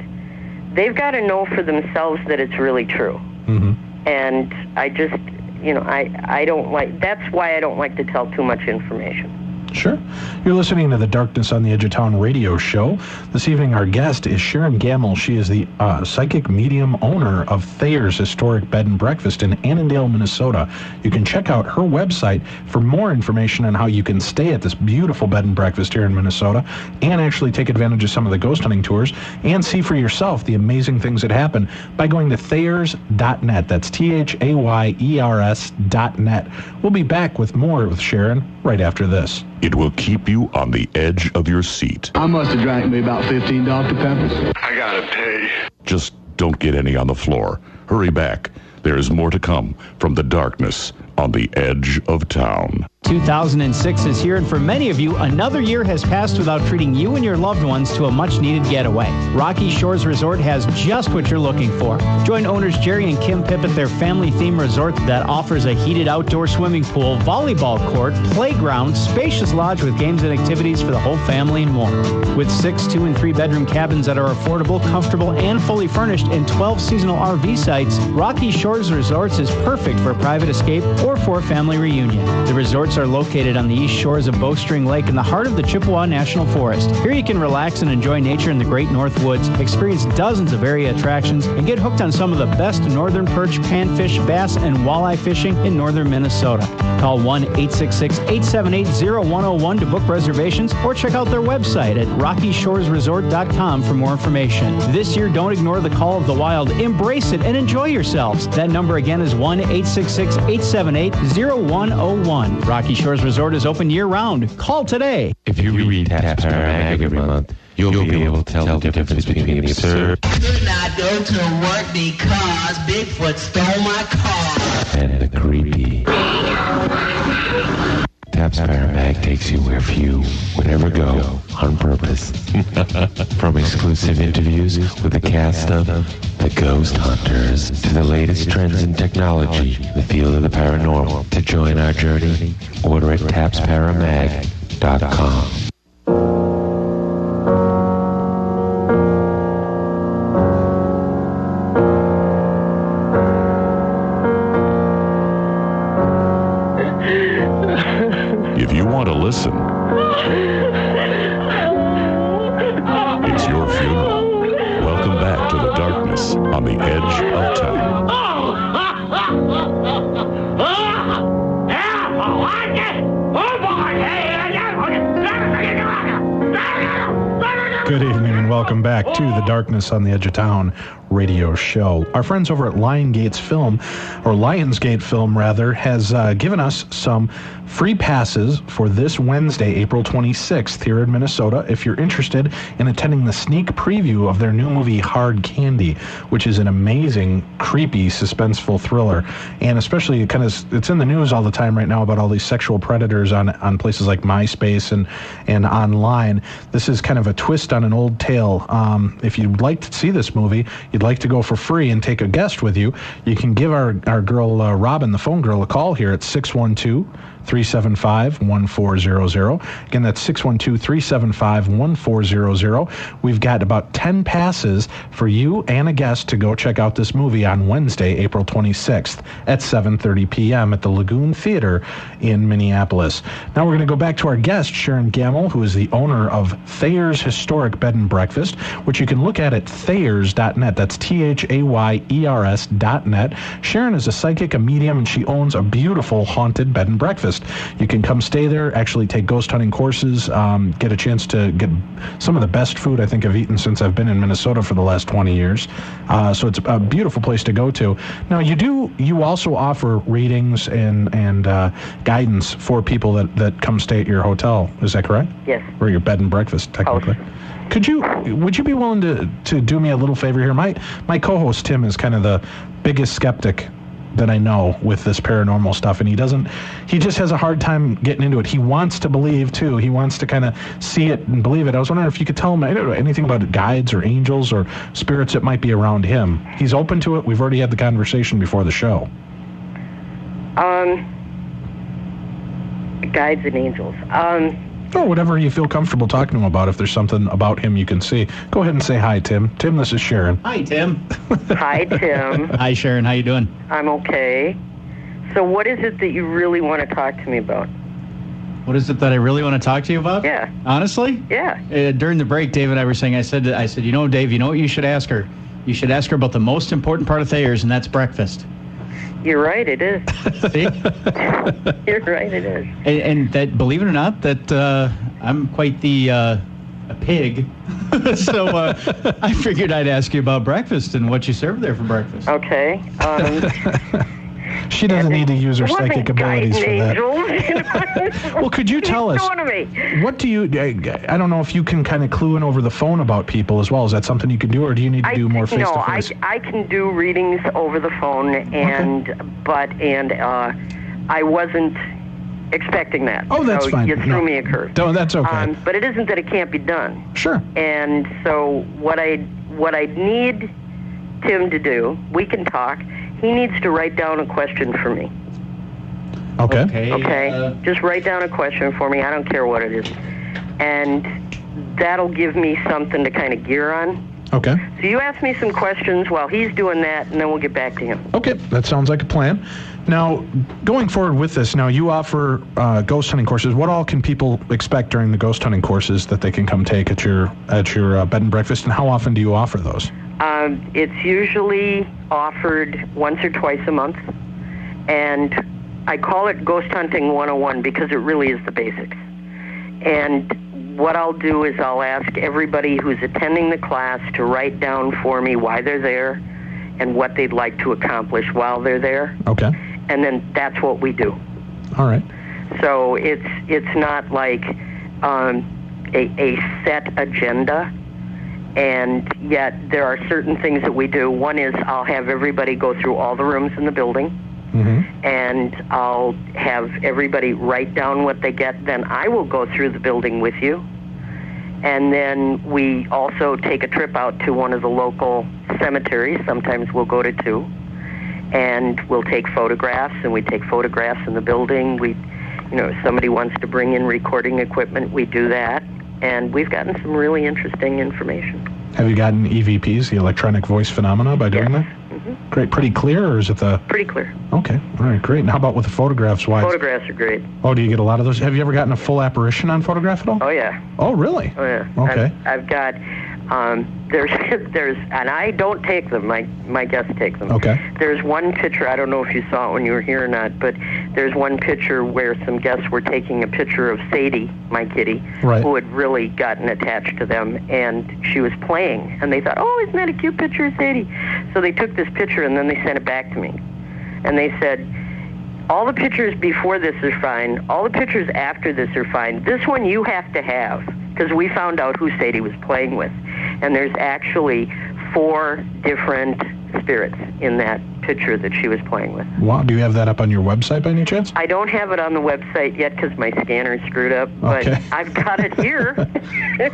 they've got to know for themselves that it's really true. Mm-hmm. And I just, I don't like, that's why I don't like to tell too much information. Sure. You're listening to the Darkness on the Edge of Town radio show. This evening, our guest is Sharon Gammel. She is the psychic medium owner of Thayer's Historic Bed and Breakfast in Annandale, Minnesota. You can check out her website for more information on how you can stay at this beautiful bed and breakfast here in Minnesota and actually take advantage of some of the ghost hunting tours and see for yourself the amazing things that happen by going to thayers.net. That's THAYERS.net. We'll be back with more with Sharon right after this. It will keep you on the edge of your seat. I must have drank me about 15 Dr. Peppers. I gotta pay. Just don't get any on the floor. Hurry back. There is more to come from the Darkness on the Edge of Town. 2006 is here, and for many of you, another year has passed without treating you and your loved ones to a much-needed getaway. Rocky Shores Resort has just what you're looking for. Join owners Jerry and Kim Pipp at their family-themed resort that offers a heated outdoor swimming pool, volleyball court, playground, spacious lodge with games and activities for the whole family and more. With 6 2- and 3-bedroom cabins that are affordable, comfortable, and fully furnished, and 12 seasonal RV sites, Rocky Shores Resorts is perfect for a private escape or for a family reunion. The resorts are located on the east shores of Bowstring Lake in the heart of the Chippewa National Forest. Here you can relax and enjoy nature in the Great North Woods, experience dozens of area attractions, and get hooked on some of the best northern perch, panfish, bass, and walleye fishing in northern Minnesota. Call 1-866-878-0101 to book reservations or check out their website at rockyshoresresort.com for more information. This year, don't ignore the call of the wild. Embrace it and enjoy yourselves. That number again is 1-866-878-0101. Rocky Shores Resort is open year-round. Call today. If you read Taps Power Mag every month, you'll be able to tell the difference between the absurd Could not go to work because Bigfoot stole my car. and the creepy. Taps Power Mag takes you where few would ever go on purpose. From exclusive interviews with the cast of The Ghost Hunters to the latest trends in technology, the field of the paranormal. To join our journey, order at tapsparamag.com. If you want to listen, it's your funeral. Welcome back to the Darkness on the Edge of Town. Good evening and welcome back to the Darkness on the Edge of Town radio show. Our friends over at Lionsgate Film, has given us some free passes for this Wednesday, April 26th here in Minnesota if you're interested in attending the sneak preview of their new movie Hard Candy, which is an amazing, creepy, suspenseful thriller. And especially it's in the news all the time right now about all these sexual predators on places like MySpace and online. This is kind of a twist on an old tale. If you'd like to see this movie, you'd like to go for free and take a guest with you, you can give our girl Robin, the phone girl, a call here at 612-375-1400. Again, that's 612-375-1400. We've got about 10 passes for you and a guest to go check out this movie on Wednesday, April 26th at 7:30 p.m. at the Lagoon Theater in Minneapolis. Now we're going to go back to our guest, Sharon Gammel, who is the owner of Thayer's Historic Bed and Breakfast breakfast, which you can look at thayers.net. That's THAYERS.net. Sharon is a psychic, a medium, and she owns a beautiful haunted bed and breakfast. You can come stay there, actually take ghost hunting courses, get a chance to get some of the best food I think I've eaten since I've been in Minnesota for the last 20 years. So it's a beautiful place to go to. Now, you also offer readings and guidance for people that come stay at your hotel. Is that correct? Yes. Or your bed and breakfast, technically. Would you be willing to do me a little favor here? My co-host Tim is kind of the biggest skeptic that I know with this paranormal stuff, and he just has a hard time getting into it. He wants to believe too. He wants to kind of see it and believe it. I was wondering if you could tell him anything about guides or angels or spirits that might be around him. He's open to it. We've already had the conversation before the show. Guides and angels. Or whatever you feel comfortable talking to him about. If there's something about him you can see, go ahead and say hi, Tim. Tim, this is Sharon. Hi, Tim. Hi, Tim. Hi, Sharon. How you doing? I'm okay. So what is it that you really want to talk to me about? What is it that I really want to talk to you about? Yeah. Honestly? Yeah. During the break, Dave and I were saying, I said, Dave, you know what you should ask her? You should ask her about the most important part of Thayer's, and that's breakfast. You're right, it is. See? You're right, it is. And that, believe it or not, that I'm quite a pig. So I figured I'd ask you about breakfast and what you serve there for breakfast. Okay. She doesn't need to use her psychic abilities for that. Well, could you tell us, what do you, I don't know if you can kind of clue in over the phone about people as well. Is that something you can do, or do you need to do more face-to-face? No, I can do readings over the phone, but I wasn't expecting that. Oh, that's fine. You threw me a curve. No, that's okay. But it isn't that it can't be done. Sure. And so what I need Tim to do, we can talk. He needs to write down a question for me. Okay. Okay. Just write down a question for me. I don't care what it is. And that'll give me something to kind of gear on. Okay. So you ask me some questions while he's doing that, and then we'll get back to him. Okay. That sounds like a plan. Now, going forward with this, now you offer ghost hunting courses. What all can people expect during the ghost hunting courses that they can come take at your bed and breakfast, and how often do you offer those? It's usually offered once or twice a month, and I call it Ghost Hunting 101 because it really is the basics. And what I'll do is I'll ask everybody who's attending the class to write down for me why they're there and what they'd like to accomplish while they're there. Okay. And then that's what we do. All right. So it's not like a set agenda. And yet there are certain things that we do. One is I'll have everybody go through all the rooms in the building, and I'll have everybody write down what they get. Then I will go through the building with you. And then we also take a trip out to one of the local cemeteries. Sometimes we'll go to two. And we'll take photographs, and we take photographs in the building. If somebody wants to bring in recording equipment, we do that. And we've gotten some really interesting information. Have you gotten EVPs, the electronic voice phenomena, by doing that? Mm-hmm. Great. Pretty clear, or is it the... Pretty clear. Okay. All right, great. And how about with the photographs? Photographs are great. Oh, do you get a lot of those? Have you ever gotten a full apparition on photograph at all? Oh, yeah. Oh, really? Oh, yeah. Okay. I've got... there's, and I don't take them. My guests take them. Okay. There's one picture. I don't know if you saw it when you were here or not, but there's one picture where some guests were taking a picture of Sadie, my kitty, who had really gotten attached to them, and she was playing, and they thought, oh, isn't that a cute picture of Sadie? So they took this picture, and then they sent it back to me, and they said, all the pictures before this are fine. All the pictures after this are fine. This one you have to have, because we found out who Sadie was playing with. And there's actually 4 different spirits in that picture that she was playing with. Wow. Do you have that up on your website by any chance? I don't have it on the website yet because my scanner's screwed up, but I've got it here.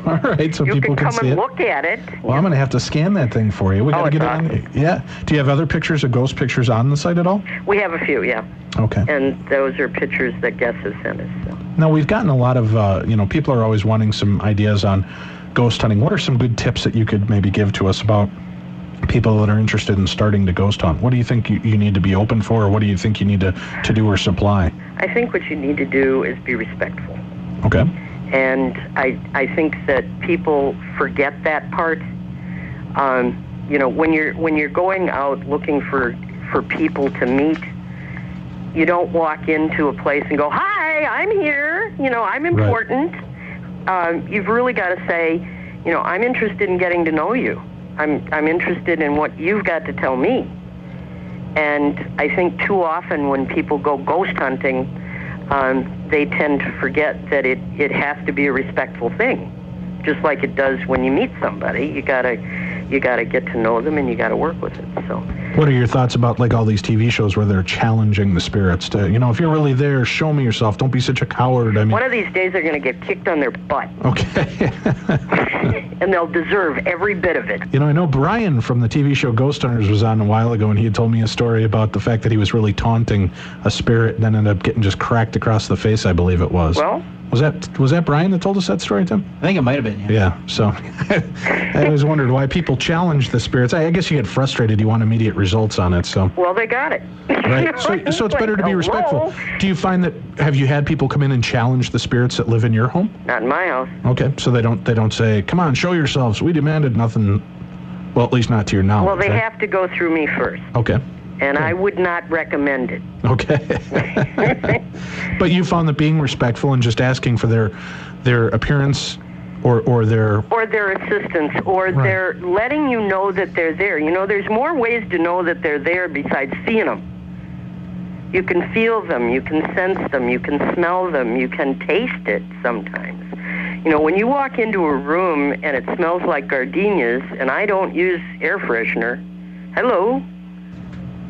All right, so people can see it. You can come and look at it. Well, I'm going to have to scan that thing for you. We got to get it on. Yeah. Do you have other pictures of ghost pictures on the site at all? We have a few, yeah. Okay. And those are pictures that guests have sent us. So. Now, we've gotten a lot of, people are always wanting some ideas on ghost hunting. What are some good tips that you could maybe give to us about people that are interested in starting to ghost hunt? What do you think you need to be open for, or what do you think you need to do or supply? I think what you need to do is be respectful. Okay. And I think that people forget that part. You know, when you're going out looking for people to meet, you don't walk into a place and go, "Hi, I'm here. You know, I'm important." Right. You've really got to say, you know, "I'm interested in getting to know you. I'm interested in what you've got to tell me." And I think too often when people go ghost hunting, they tend to forget that it has to be a respectful thing, just like it does when you meet somebody. You gotta get to know them, and you gotta work with it. So, what are your thoughts about like all these TV shows where they're challenging the spirits to, you know, if you're really there, show me yourself. Don't be such a coward. I mean, one of these days they're gonna get kicked on their butt. Okay. And they'll deserve every bit of it. You know, I know Brian from the TV show Ghost Hunters was on a while ago, and he had told me a story about the fact that he was really taunting a spirit and then ended up getting just cracked across the face, I believe it was. Well, was that Brian that told us that story, Tim? I think it might have been, yeah. Yeah, so I always wondered why people challenge the spirits. I guess you get frustrated. You want immediate results on it, so. Well, they got it. Right, so it's better to be respectful. Do you find that, have you had people come in and challenge the spirits that live in your home? Not in my house. Okay, so they don't say, "Come on, show yourselves. We demanded nothing." Well, at least not to your knowledge. Well, they right? have to go through me first. Okay. And I would not recommend it. Okay. But you found that being respectful and just asking for their appearance or their assistance, or they're letting you know that they're there. You know, there's more ways to know that they're there besides seeing them. You can feel them, you can sense them, you can smell them, you can taste it sometimes. You know, when you walk into a room and it smells like gardenias, and I don't use air freshener, hello?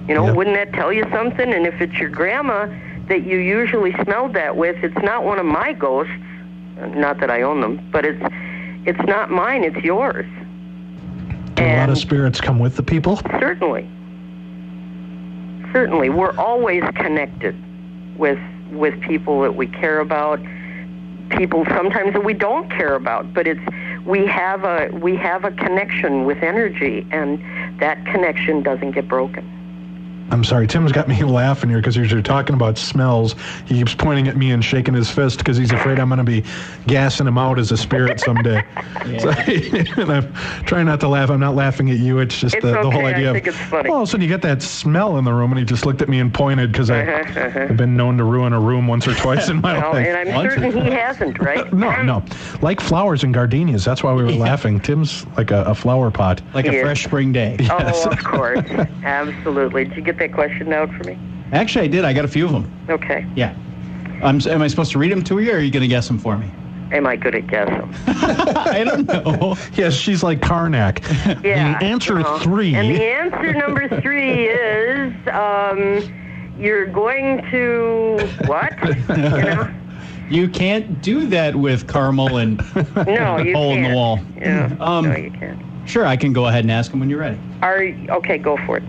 You know, wouldn't that tell you something? And if it's your grandma that you usually smelled that with, it's not one of my ghosts. Not that I own them, but it's not mine, it's yours. Do a lot of spirits come with the people? Certainly. Certainly. We're always connected with people that we care about, people sometimes that we don't care about, but we have a connection with energy, and that connection doesn't get broken. I'm sorry, Tim's got me laughing here because you're talking about smells. He keeps pointing at me and shaking his fist because he's afraid I'm going to be gassing him out as a spirit someday. So, and I'm trying not to laugh. I'm not laughing at you. It's just the whole idea I think it's funny. Well, all of a sudden you get that smell in the room, and he just looked at me and pointed because I've been known to ruin a room once or twice in my life. And I'm certain he hasn't, right? No. Like flowers and gardenias. That's why we were laughing. Tim's like a flower pot. Like a fresh spring day. Yes. Oh, of course. Absolutely. Did you get that question out for me? Actually, I did. I got a few of them. Okay. Yeah. Am I supposed to read them to you, or are you going to guess them for me? Am I good at guessing? I don't know. Yes, she's like Karnak. Yeah. The answer 3. And the answer number 3 is you're going to what? You know? You can't do that with Carmel and no, you hole can't. in the wall. Yeah. No, you can't. Sure, I can go ahead and ask them when you're ready. Okay, go for it.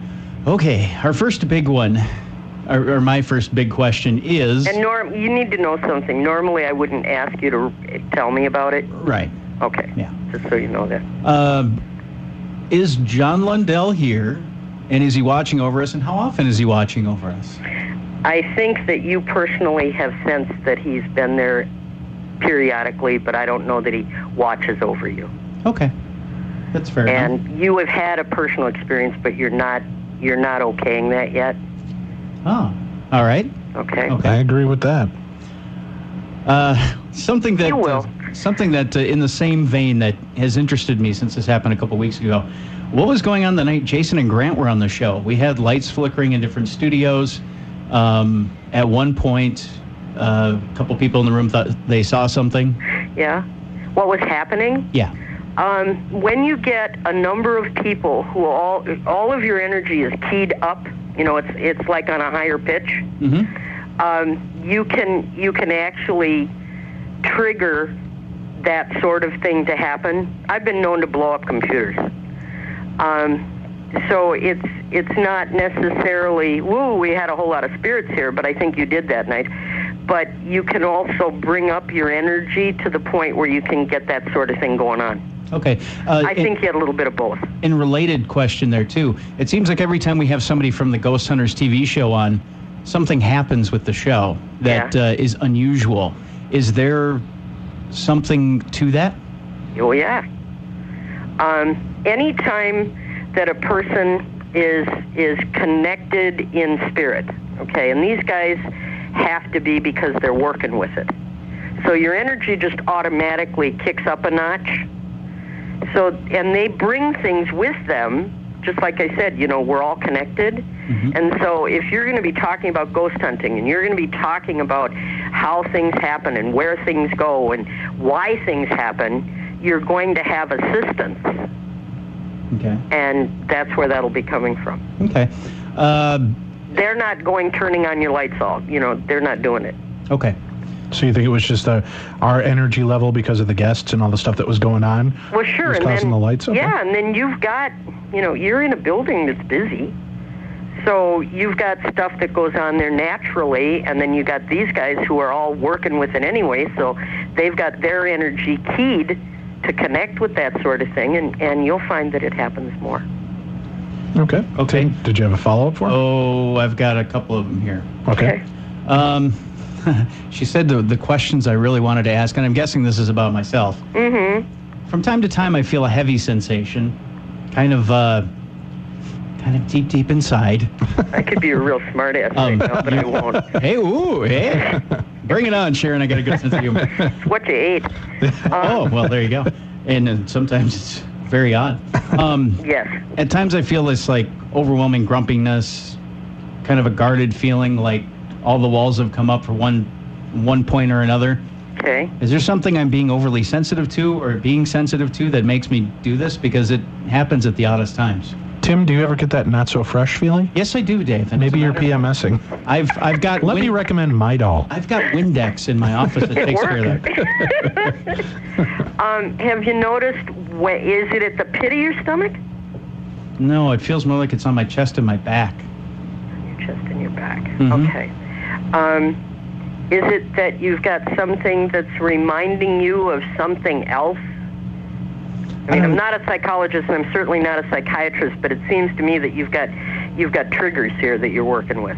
Okay, our first big one, or my first big question is... And Norm, you need to know something. Normally, I wouldn't ask you to tell me about it. Right. Okay. Yeah. Just so you know that. Is John Lundell here, and is he watching over us, and how often is he watching over us? I think that you personally have sensed that he's been there periodically, but I don't know that he watches over you. Okay. That's fair enough. And you have had a personal experience, but you're not okaying that yet. Oh, all right. Okay. I agree with that. Something that you will. In the same vein that has interested me since this happened a couple weeks ago. What was going on the night Jason and Grant were on the show? We had lights flickering in different studios. At one point, a couple people in the room thought they saw something. Yeah. What was happening? Yeah. When you get a number of people who all of your energy is keyed up, you know, it's like on a higher pitch. Mm-hmm. You can actually trigger that sort of thing to happen. I've been known to blow up computers. So it's not necessarily, woo, we had a whole lot of spirits here, but I think you did that night. But you can also bring up your energy to the point where you can get that sort of thing going on. Okay. I think you had a little bit of both. In related question there, too, it seems like every time we have somebody from the Ghost Hunters TV show on, something happens with the show that is unusual. Is there something to that? Oh, yeah. Anytime that a person is connected in spirit, okay, and these guys have to be because they're working with it. So your energy just automatically kicks up a notch. So, and they bring things with them, just like I said, we're all connected. Mm-hmm. And so if you're going to be talking about ghost hunting and you're going to be talking about how things happen and where things go and why things happen, you're going to have assistance. Okay. And that's where that'll be coming from. Okay. They're not turning on your lights all. They're not doing it. Okay. So you think it was just our energy level because of the guests and all the stuff that was going on? Well, sure. Was causing the lights? Okay. Yeah, and then you've got, you're in a building that's busy. So you've got stuff that goes on there naturally, and then you got these guys who are all working with it anyway, so they've got their energy keyed to connect with that sort of thing, and you'll find that it happens more. Okay. Okay. Did you have a follow-up for him? Oh, I've got a couple of them here. Okay. She said the questions I really wanted to ask, and I'm guessing this is about myself. Mm-hmm. From time to time, I feel a heavy sensation, kind of deep inside. I could be a real smart ass right now, but I won't. Hey. Bring it on, Sharon. I got a good sense of humor. It's what you ate. Oh, well, there you go. And sometimes it's very odd. Yes. At times I feel this, overwhelming grumpiness, kind of a guarded feeling, like all the walls have come up for one point or another. Okay. Is there something I'm being overly sensitive to or being sensitive to that makes me do this? Because it happens at the oddest times. Tim, do you ever get that not-so-fresh feeling? Yes, I do, Dave. Maybe you're PMSing. I've got... Let me recommend Midol. I've got Windex in my office that takes care of that. Have you noticed, is it at the pit of your stomach? No, it feels more like it's on my chest and my back. Your chest and your back. Mm-hmm. Okay. Is it that you've got something that's reminding you of something else? I mean, I'm not a psychologist, and I'm certainly not a psychiatrist, but it seems to me that you've got triggers here that you're working with.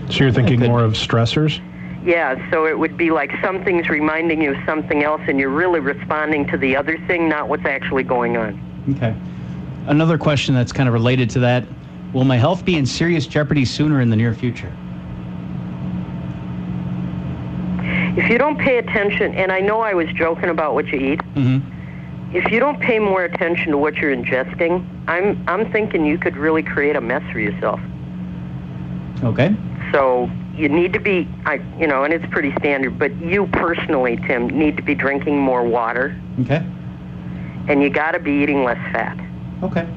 So you're thinking more of stressors? Yeah, so it would be like something's reminding you of something else, and you're really responding to the other thing, not what's actually going on. Okay. Another question that's kind of related to that. Will my health be in serious jeopardy sooner in the near future? If you don't pay attention, and I know I was joking about what you eat, mm-hmm. If you don't pay more attention to what you're ingesting, I'm thinking you could really create a mess for yourself. Okay. So you need to be, and it's pretty standard, but you personally, Tim, need to be drinking more water. Okay. And you got to be eating less fat. Okay.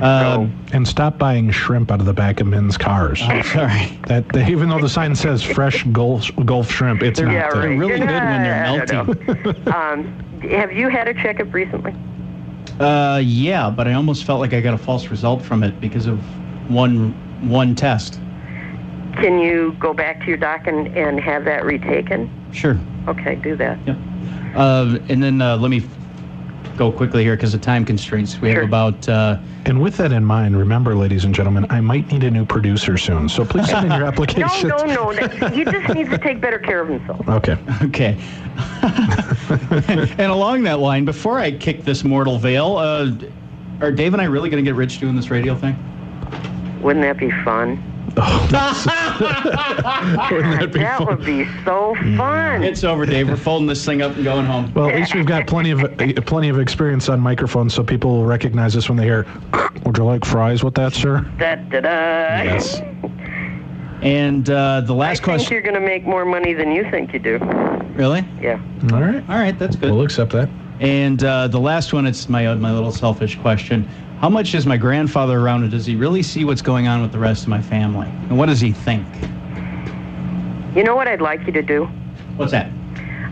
And stop buying shrimp out of the back of men's cars. I'm sorry. Even though the sign says fresh Gulf shrimp, it's not. Yeah, right. They're really good when they're melting. Have you had a checkup recently? Yeah, but I almost felt like I got a false result from it because of one test. Can you go back to your doc and have that retaken? Sure. Okay, do that. Yep. And then let me go quickly here because of time constraints. We have about... and with that in mind, remember, ladies and gentlemen, I might need a new producer soon, so please send in your application. No. He just needs to take better care of himself. Okay. And along that line, before I kick this mortal veil, are Dave and I really going to get rich doing this radio thing? Wouldn't that be fun? Oh, that would be so fun. It's over, Dave. We're folding this thing up and going home. Well, at least we've got plenty of experience on microphones, so people will recognize us when they hear, "Would you like fries with that, sir?" Da-da-da. Yes. And the last question... I think you're going to make more money than you think you do. Really? Yeah. All right, that's good. We'll accept that. And the last one, it's my little selfish question. How much is my grandfather around, and does he really see what's going on with the rest of my family? And what does he think? You know what I'd like you to do? What's that?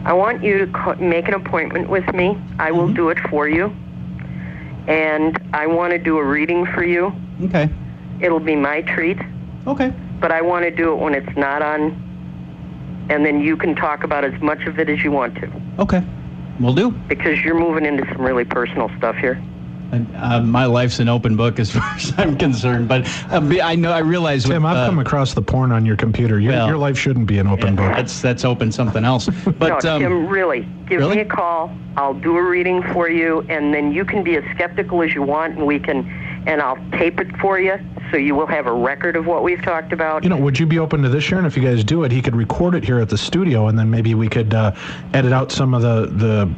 I want you to make an appointment with me. I will do it for you. And I want to do a reading for you. Okay. It'll be my treat. Okay. But I want to do it when it's not on, and then you can talk about as much of it as you want to. Okay. Will do. Because you're moving into some really personal stuff here. My life's an open book as far as I'm concerned, but I realize. Tim, I've come across the porn on your computer. Your life shouldn't be an open book. That's open something else. But no, Tim, really, give me a call. I'll do a reading for you, and then you can be as skeptical as you want, and I'll tape it for you, so you will have a record of what we've talked about. Would you be open to this, Sharon? If you guys do it, he could record it here at the studio, and then maybe we could edit out some of the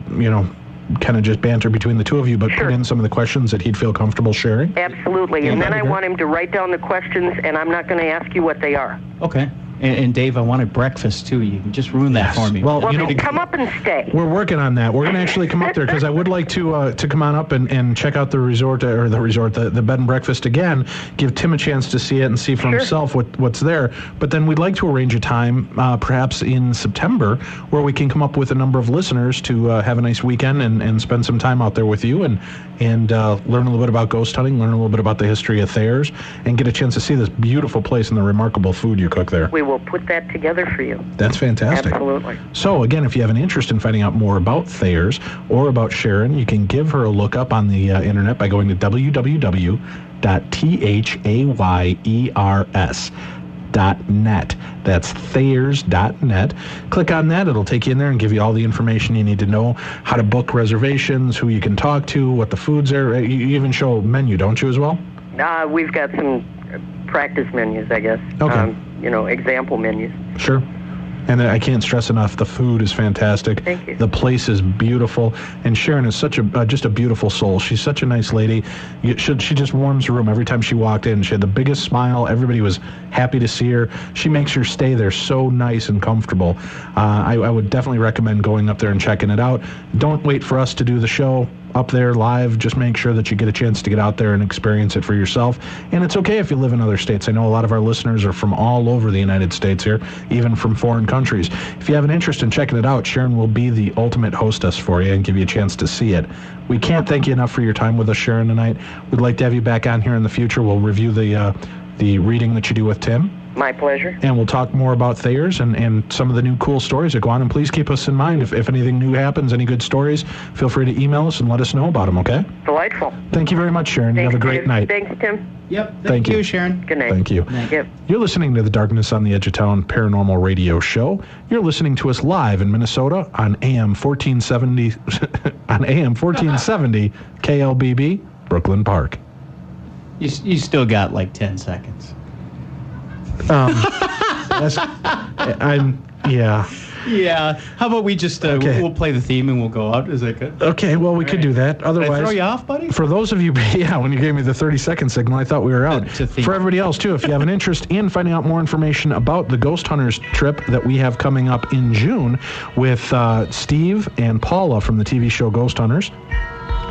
kind of just banter between the two of you, but put in some of the questions that he'd feel comfortable sharing? Absolutely, and then I want him to write down the questions, and I'm not going to ask you what they are. Okay. And Dave, I wanted breakfast, too. You can just ruin that for me. Well, come up and stay. We're working on that. We're going to actually come up there, because I would like to come on up and check out the bed and breakfast again, give Tim a chance to see it and see for himself what's there. But then we'd like to arrange a time, perhaps in September, where we can come up with a number of listeners to have a nice weekend and spend some time out there with you and learn a little bit about ghost hunting, learn a little bit about the history of Thayer's, and get a chance to see this beautiful place and the remarkable food you cook there. We will put that together for you. That's fantastic. Absolutely. So, again, if you have an interest in finding out more about Thayer's or about Sharon, you can give her a look up on the internet by going to www.thayers.net. That's Thayers.net. Click on that. It'll take you in there and give you all the information you need to know, how to book reservations, who you can talk to, what the foods are. You even show a menu, don't you, as well? We've got some practice menus, I guess. Okay. Example menus. Sure. And I can't stress enough, the food is fantastic. Thank you. The place is beautiful. And Sharon is such just a beautiful soul. She's such a nice lady. She just warms the room every time she walked in. She had the biggest smile. Everybody was happy to see her. She makes your stay there so nice and comfortable. I would definitely recommend going up there and checking it out. Don't wait for us to do the show up there live. Just make sure that you get a chance to get out there and experience it for yourself. And it's okay if you live in other states. I know a lot of our listeners are from all over the United States here, even from foreign countries. If you have an interest in checking it out, Sharon will be the ultimate hostess for you and give you a chance to see it. We can't thank you enough for your time with us, Sharon, tonight. We'd like to have you back on here in the future. We'll review the reading that you do with Tim. My pleasure. And we'll talk more about Thayer's and some of the new cool stories that go on. And please keep us in mind. If anything new happens, any good stories, feel free to email us and let us know about them, okay? Delightful. Thank you very much, Sharon. Thanks, you have a great night. Thanks, Tim. Yep. Thank you, Sharon. Good night. Thank you. Yep. You're listening to the Darkness on the Edge of Town Paranormal Radio Show. You're listening to us live in Minnesota on AM 1470 KLBB, Brooklyn Park. You still got like 10 seconds. Yeah. How about we just we'll play the theme and we'll go out? Is that good? Okay. Well, we could do that. Otherwise, did I throw you off, buddy? For those of you, when you gave me the 30-second signal, I thought we were out. For everybody else too, if you have an interest in finding out more information about the Ghost Hunters trip that we have coming up in June with Steve and Paula from the TV show Ghost Hunters.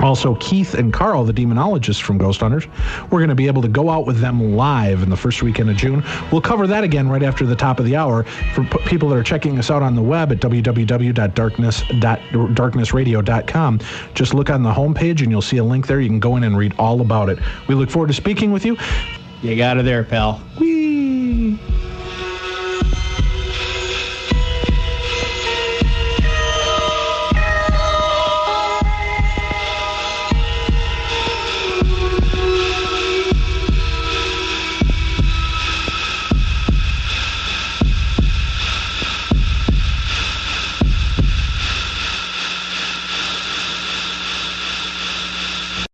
Also, Keith and Carl, the demonologists from Ghost Hunters. We're going to be able to go out with them live in the first weekend of June. We'll cover that again right after the top of the hour. For people that are checking us out on the web at www.darknessradio.com, just look on the homepage and you'll see a link there. You can go in and read all about it. We look forward to speaking with you. You got it there, pal. Whee!